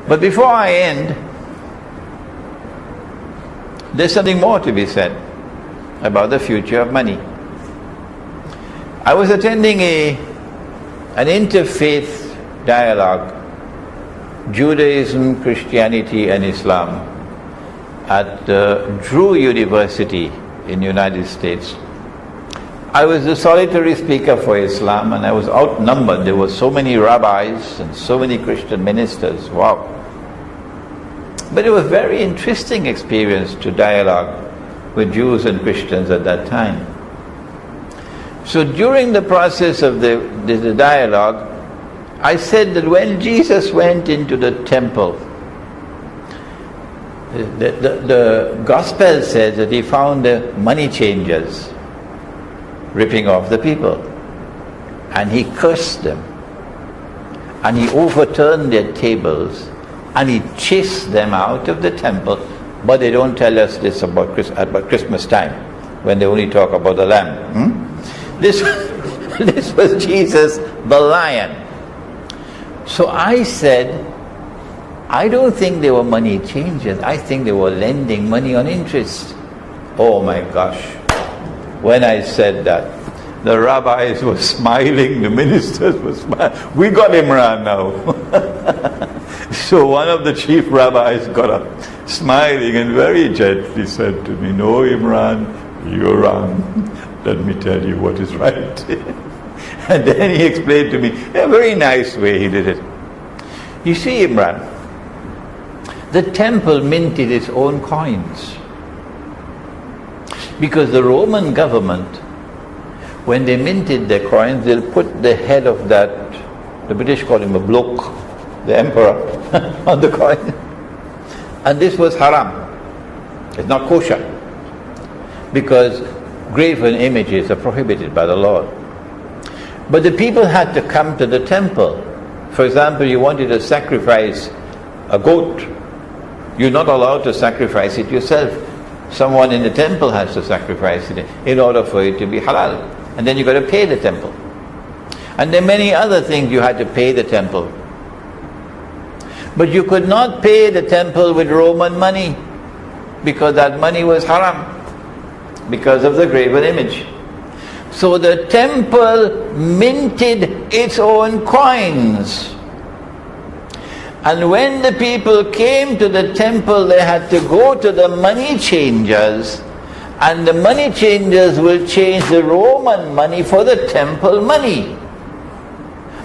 But before I end, there's something more to be said about the future of money. I was attending an interfaith dialogue, Judaism, Christianity and Islam, at Drew University in the United States. I was the solitary speaker for Islam, and I was outnumbered. There were so many rabbis and so many Christian ministers. Wow. But it was a very interesting experience to dialogue with Jews and Christians at that time. So during the process of the dialogue, I said that when Jesus went into the temple, the gospel says that he found the money changers ripping off the people, and he cursed them, and he overturned their tables, and he chased them out of the temple. But they don't tell us this about Christmas time, when they only talk about the lamb. This was Jesus the lion. So I said, I don't think they were money changers. I think they were lending money on interest. Oh my gosh. When I said that, the rabbis were smiling, the ministers were smiling. We got Imran now. So one of the chief rabbis got up, smiling, and very gently said to me, "No, Imran, you're wrong. Let me tell you what is right." And then he explained to me, in a very nice way he did it. You see, Imran, the temple minted its own coins. Because the Roman government, when they minted their coins, they'll put the head of that, the British call him a bloke, the emperor, on the coin. And this was haram. It's not kosher. Because graven images are prohibited by the law. But the people had to come to the temple. For example, you wanted to sacrifice a goat. You're not allowed to sacrifice it yourself. Someone in the temple has to sacrifice it in order for it to be halal. And then you got to pay the temple. And there are many other things you had to pay the temple. But you could not pay the temple with Roman money, because that money was haram, because of the graven image. So the temple minted its own coins. And when the people came to the temple, they had to go to the money changers, and the money changers will change the Roman money for the temple money.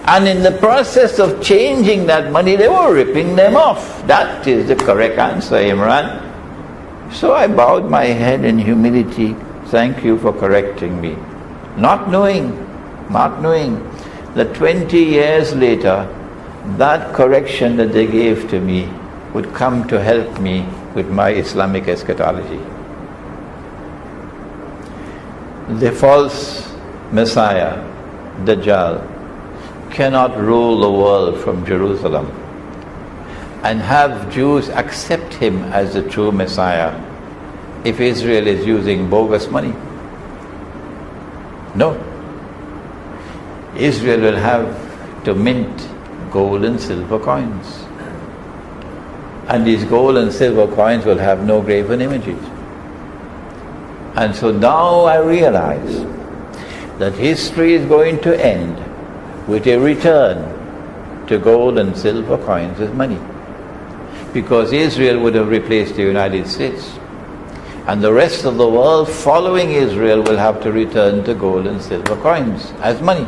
And in the process of changing that money, they were ripping them off. That is the correct answer, Imran. So I bowed my head in humility. Thank you for correcting me. Not knowing that 20 years later, that correction that they gave to me would come to help me with my Islamic eschatology. The false Messiah, Dajjal, cannot rule the world from Jerusalem and have Jews accept him as the true Messiah if Israel is using bogus money. No. Israel will have to mint gold and silver coins. And these gold and silver coins will have no graven images. And so now I realize that history is going to end with a return to gold and silver coins as money. Because Israel would have replaced the United States. And the rest of the world following Israel will have to return to gold and silver coins as money.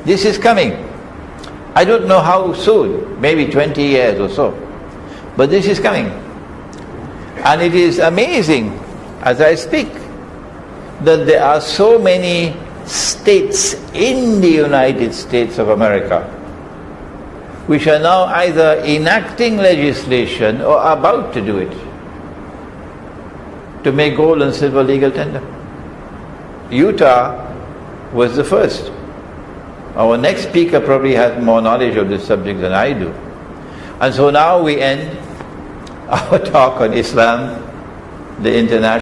This is coming. I don't know how soon, maybe 20 years or so. But this is coming. And it is amazing, as I speak, that there are so many states in the United States of America which are now either enacting legislation or about to do it to make gold and silver legal tender. Utah was the first. Our next speaker probably has more knowledge of this subject than I do. And so now we end our talk on Islam, the international